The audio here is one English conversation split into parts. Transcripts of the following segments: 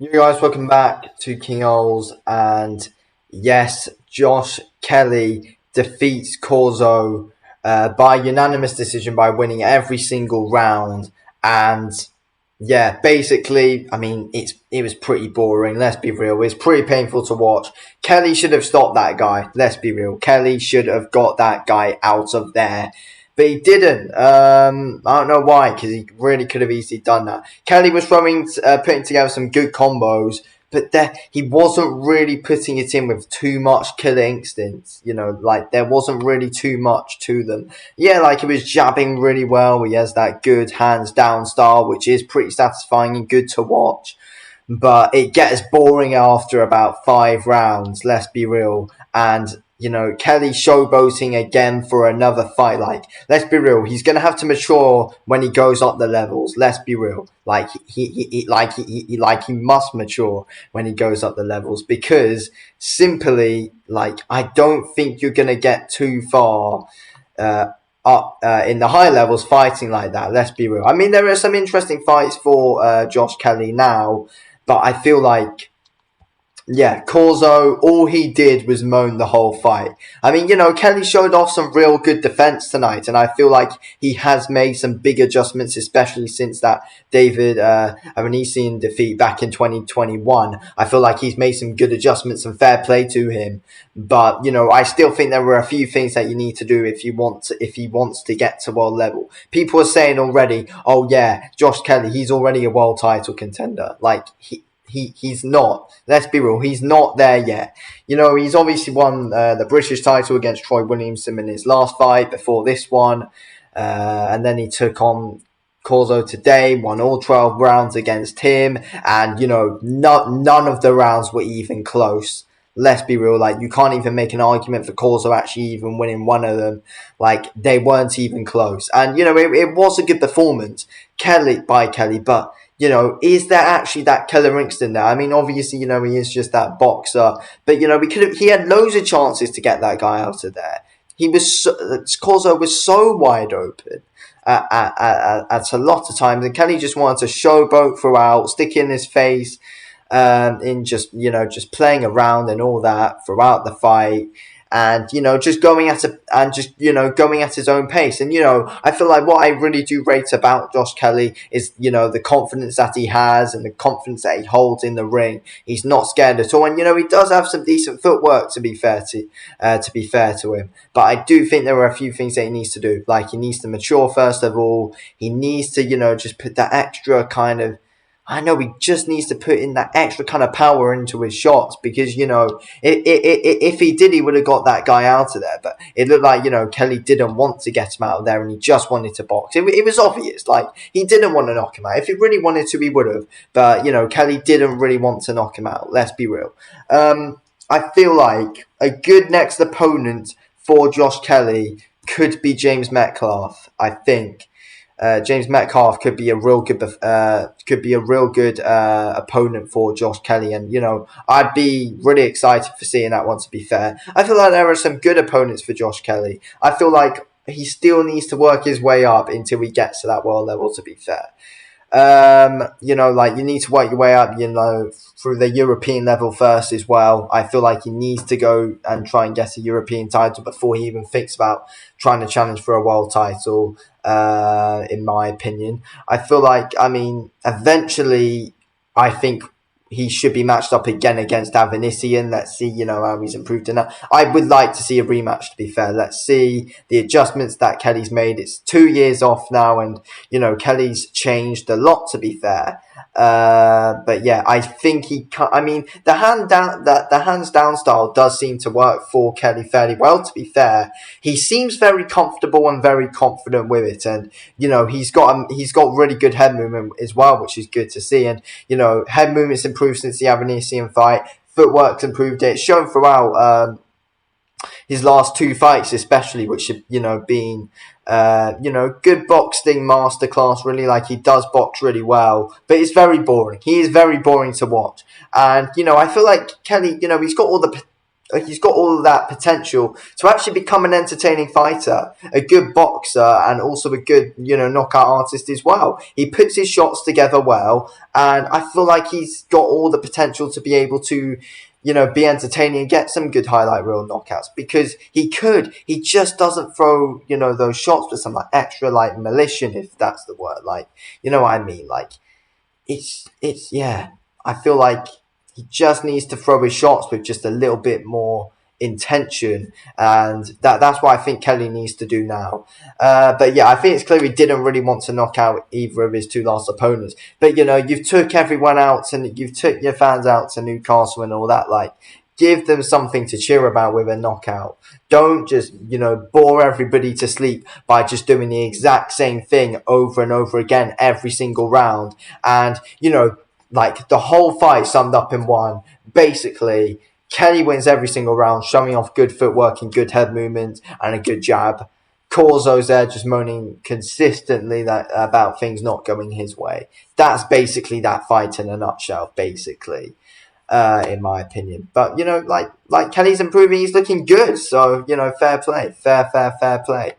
You guys, welcome back to King Oles, and yes, Josh Kelly defeats Corzo by unanimous decision by winning every single round. And yeah, basically, I mean, it was pretty boring. Let's be real; it's pretty painful to watch. Kelly should have stopped that guy. Let's be real; Kelly should have got that guy out of there. But he didn't. I don't know why, because he really could have easily done that. Kelly was putting together some good combos, but he wasn't really putting it in with too much killer instincts. Like there wasn't really too much to them. Yeah, like he was jabbing really well. He has that good hands down style, which is pretty satisfying and good to watch. But it gets boring after about 5 rounds. Let's be real. And Kelly showboating again for another fight. Like, let's be real, he's gonna have to mature when he goes up the levels. Let's be real. Like he must mature when he goes up the levels, because simply, like, I don't think you're gonna get too far up in the high levels fighting like that. Let's be real. I mean, there are some interesting fights for Josh Kelly now, but I feel like, yeah, Corzo, all he did was moan the whole fight. I mean, Kelly showed off some real good defense tonight, and I feel like he has made some big adjustments, especially since that David Avanesian defeat back in 2021. I feel like he's made some good adjustments, and fair play to him. But, I still think there were a few things that you need to do if he wants to get to world level. People are saying already, oh yeah, Josh Kelly, he's already a world title contender. Like, he's not. Let's be real. He's not there yet. He's obviously won the British title against Troy Williamson in his last fight before this one. And then he took on Corzo today, won all 12 rounds against him. And, none of the rounds were even close. Let's be real. Like, you can't even make an argument for Corzo actually even winning one of them. Like, they weren't even close. And, it was a good performance by Kelly, but is there actually that killer instinct there? I mean, obviously, he is just that boxer, but he had loads of chances to get that guy out of there. Corzo was so wide open at a lot of times, and Kelly just wanted to showboat throughout, stick in his face, in just playing around and all that throughout the fight. And just going at his own pace. And I feel like what I really do rate about Josh Kelly is the confidence that he has and the confidence that he holds in the ring. He's not scared at all, and he does have some decent footwork, to be fair to him. But I do think there are a few things that he needs to do. Like, he needs to mature first of all. He needs to just put that extra kind of, I know, he just needs to put in that extra kind of power into his shots, because, if he did, he would have got that guy out of there. But it looked like, Kelly didn't want to get him out of there, and he just wanted to box. It was obvious. Like, he didn't want to knock him out. If he really wanted to, he would have. But, Kelly didn't really want to knock him out. Let's be real. I feel like a good next opponent for Josh Kelly could be James Metcalf, I think. James Metcalf could be a real good opponent for Josh Kelly, and I'd be really excited for seeing that one. To be fair, I feel like there are some good opponents for Josh Kelly. I feel like he still needs to work his way up until he gets to that world level. To be fair, like, you need to work your way up, through the European level first as well. I feel like he needs to go and try and get a European title before he even thinks about trying to challenge for a world title, in my opinion. I feel like, I mean, eventually, I think he should be matched up again against Avanesian. Let's see, how he's improved in that. I would like to see a rematch, to be fair. Let's see the adjustments that Kelly's made. It's 2 years off now, and, Kelly's changed a lot, to be fair. But yeah, I think he can't. I mean, the hands down style does seem to work for Kelly fairly well, to be fair. He seems very comfortable and very confident with it, and he's got really good head movement as well, which is good to see. And head movement's improved since the Avanesian fight. Footwork's improved. It's shown throughout his last 2 fights, especially, which have been good boxing masterclass. Really, like, he does box really well, but it's very boring. He is very boring to watch, and I feel like Kelly, he's got all the he's got all of that potential to actually become an entertaining fighter, a good boxer, and also a good, knockout artist as well. He puts his shots together well, and I feel like he's got all the potential to be able to, be entertaining and get some good highlight reel knockouts, because he just doesn't throw, those shots with some like extra like malicious, if that's the word, like, you know what I mean, like yeah. I feel like he just needs to throw his shots with just a little bit more intention, and that's what I think Kelly needs to do now. But yeah, I think it's clear he didn't really want to knock out either of his two last opponents. But you've took everyone out, and you've took your fans out to Newcastle and all that. Like, give them something to cheer about with a knockout. Don't just, bore everybody to sleep by just doing the exact same thing over and over again every single round. And, like the whole fight summed up in one. Basically, Kelly wins every single round, showing off good footwork and good head movement and a good jab. Corzo's there just moaning consistently about things not going his way. That's basically that fight in a nutshell, basically, in my opinion. But like Kelly's improving, he's looking good. So fair play, fair play.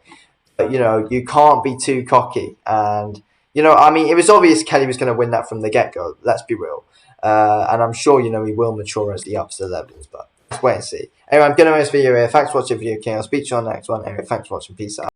But you can't be too cocky. And I mean, it was obvious Kelly was going to win that from the get go. Let's be real. And I'm sure he will mature as he ups the levels. But let's wait and see. Anyway, I'm going to end this video here. Thanks for watching, Video King. I'll speak to you on the next one. Anyway, thanks for watching. Peace out.